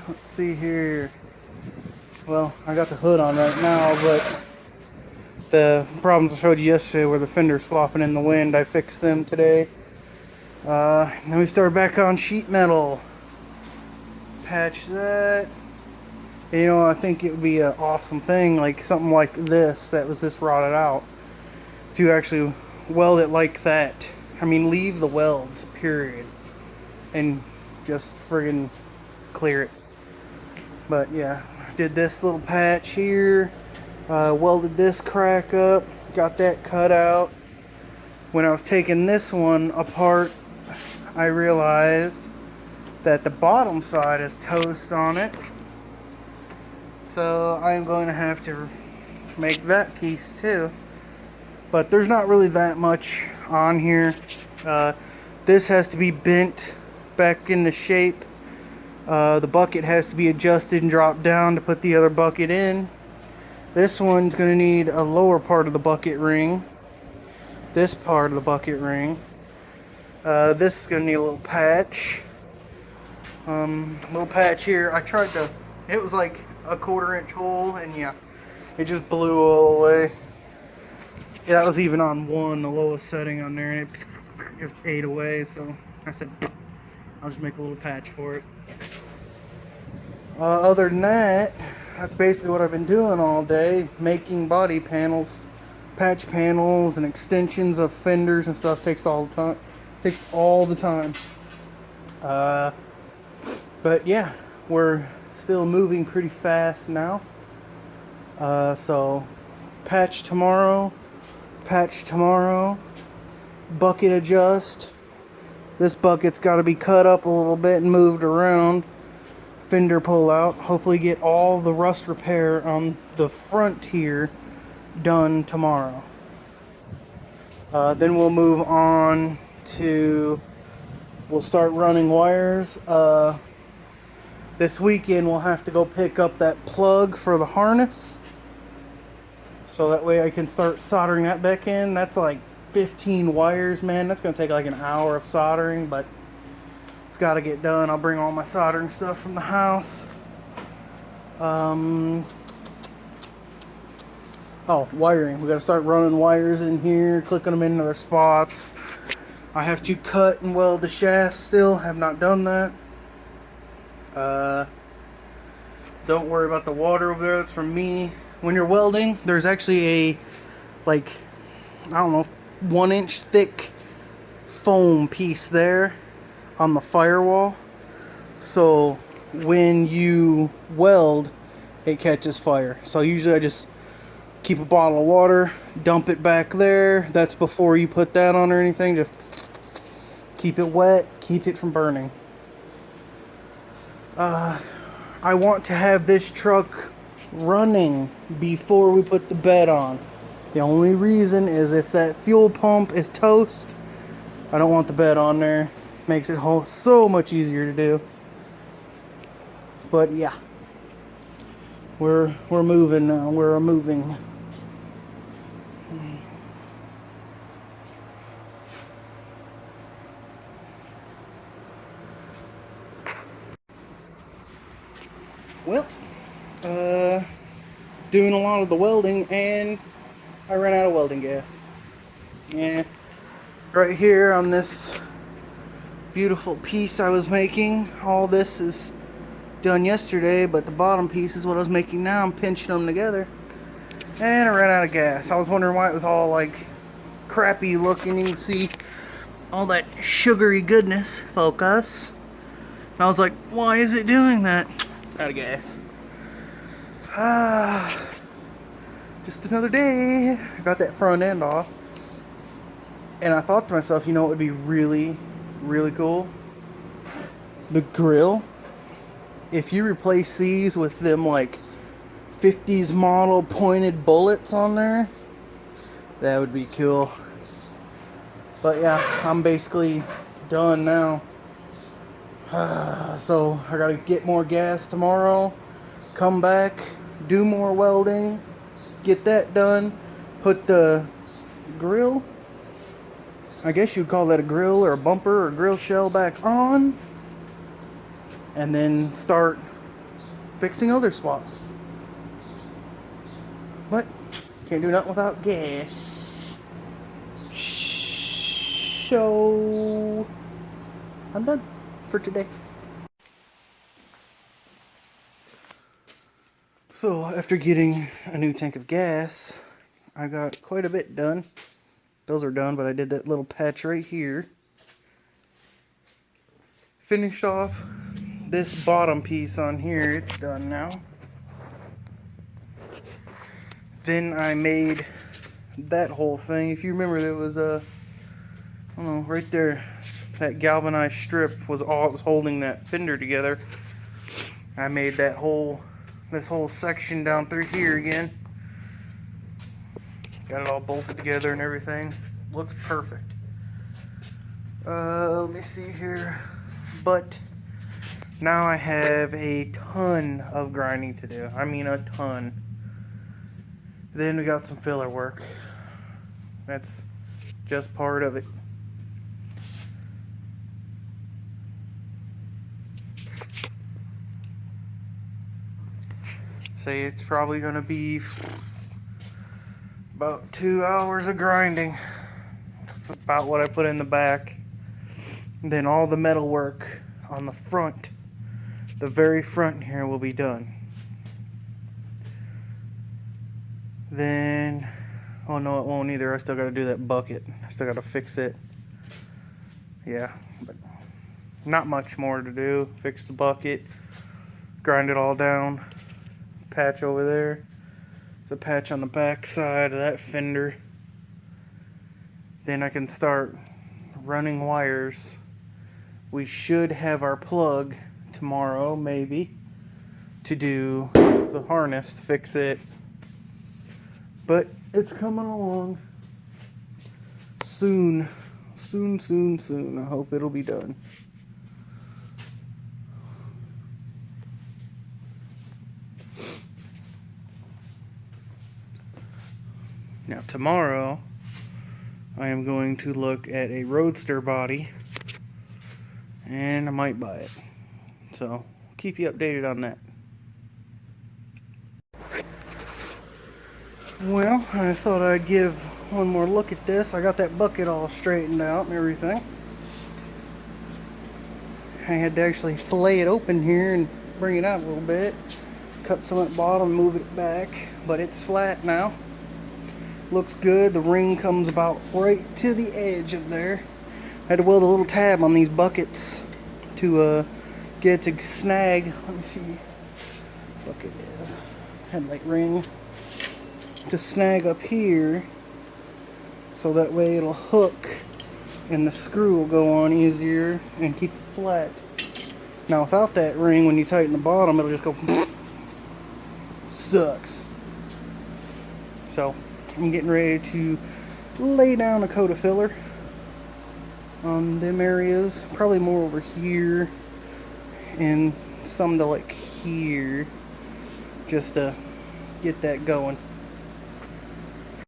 let's see here. Well, I got the hood on right now, but the problems I showed you yesterday where the fenders flopping in the wind, I fixed them today. Then we started back on sheet metal. Patch that. And, I think it would be an awesome thing, like something like that was this rotted out, to actually weld it like that. I mean, leave the welds, period, and just friggin' clear it. But yeah, did this little patch here, welded this crack up, got that cut out. When I was taking this one apart, I realized that the bottom side is toast on it. So I'm going to have to make that piece too. But there's not really that much on here. This has to be bent back into shape. The bucket has to be adjusted and dropped down to put the other bucket in. This one's going to need a lower part of the bucket ring. This part of the bucket ring. This is going to need a little patch. Little patch here. It was like a 1/4 inch hole, and yeah, it just blew all the way. Yeah, that was even on one, the lowest setting on there, and it just ate away. So I said, I'll just make a little patch for it. Other than that, that's basically what I've been doing all day, making body panels, patch panels, and extensions of fenders and stuff. Takes all the time. But yeah, we're still moving pretty fast now. So patch tomorrow, bucket adjust. This bucket's got to be cut up a little bit and moved around. Fender pull out. Hopefully get all the rust repair on the front here done tomorrow. Then we'll move on to, we'll start running wires. This weekend we'll have to go pick up that plug for the harness, so that way I can start soldering that back in. That's like 15 wires, man. That's gonna take like an hour of soldering, but it's got to get done. I'll bring all my soldering stuff from the house. Oh, wiring. We got to start running wires in here, clicking them into their spots. I have to cut and weld the shaft still. Have not done that. Don't worry about the water over there. That's from me. When you're welding, there's actually a, like, I don't know, 1 inch thick foam piece there on the firewall. So when you weld, it catches fire. So usually I just keep a bottle of water, dump it back there. That's before you put that on or anything. Just keep it wet, keep it from burning. I want to have this truck running before we put the bed on. The only reason is if that fuel pump is toast, I don't want the bed on there. Makes it so much easier to do. But yeah, we're moving now. We're moving. Well, doing a lot of the welding, and I ran out of welding gas. Yeah, right here on this beautiful piece I was making, all this is done yesterday, but the bottom piece is what I was making now. I'm pinching them together, and I ran out of gas. I was wondering why it was all like crappy looking. You can see all that sugary goodness. Focus. And I was like, why is it doing that? Out of gas. Just another day. I got that front end off, and I thought to myself, you know, it would be really, really cool. The grill. If you replace these with them like 50s model pointed bullets on there, that would be cool. But yeah, I'm basically done now. So I gotta get more gas tomorrow, come back, do more welding, get that done, put the grill, I guess you'd call that a grill or a bumper or grill shell, back on, and then start fixing other spots. But can't do nothing without gas. So I'm done for today. So after getting a new tank of gas, I got quite a bit done. Those are done, but I did that little patch right here. Finished off this bottom piece on here. It's done now. Then I made that whole thing. If you remember, there was a, I don't know, right there, that galvanized strip was all it was holding that fender together. I made that this whole section down through here again. Got it all bolted together and everything. Looks perfect. Let me see here. But now I have a ton of grinding to do. I mean a ton. Then we got some filler work. That's just part of it. Say it's probably going to be about 2 hours of grinding. That's about what I put in the back. And then all the metal work on the front, the very front here, will be done. Then, oh no, it won't either. I still got to do that bucket. I still got to fix it. Yeah, but not much more to do. Fix the bucket, grind it all down, patch over there. The patch on the back side of that fender. Then I can start running wires. We should have our plug tomorrow, maybe, to do the harness, to fix it. But it's coming along soon. Soon. I hope it'll be done. Now tomorrow, I am going to look at a Roadster body, and I might buy it. So, keep you updated on that. Well, I thought I'd give one more look at this. I got that bucket all straightened out and everything. I had to actually fillet it open here and bring it out a little bit. Cut some at the bottom, move it back, but it's flat now. Looks good. The ring comes about right to the edge of there. I had to weld a little tab on these buckets to get it to snag. Let me see. Bucket is headlight ring to snag up here, so that way it'll hook and the screw will go on easier and keep it flat. Now without that ring, when you tighten the bottom, it'll just go sucks. So I'm getting ready to lay down a coat of filler on them areas, probably more over here and some to like here, just to get that going.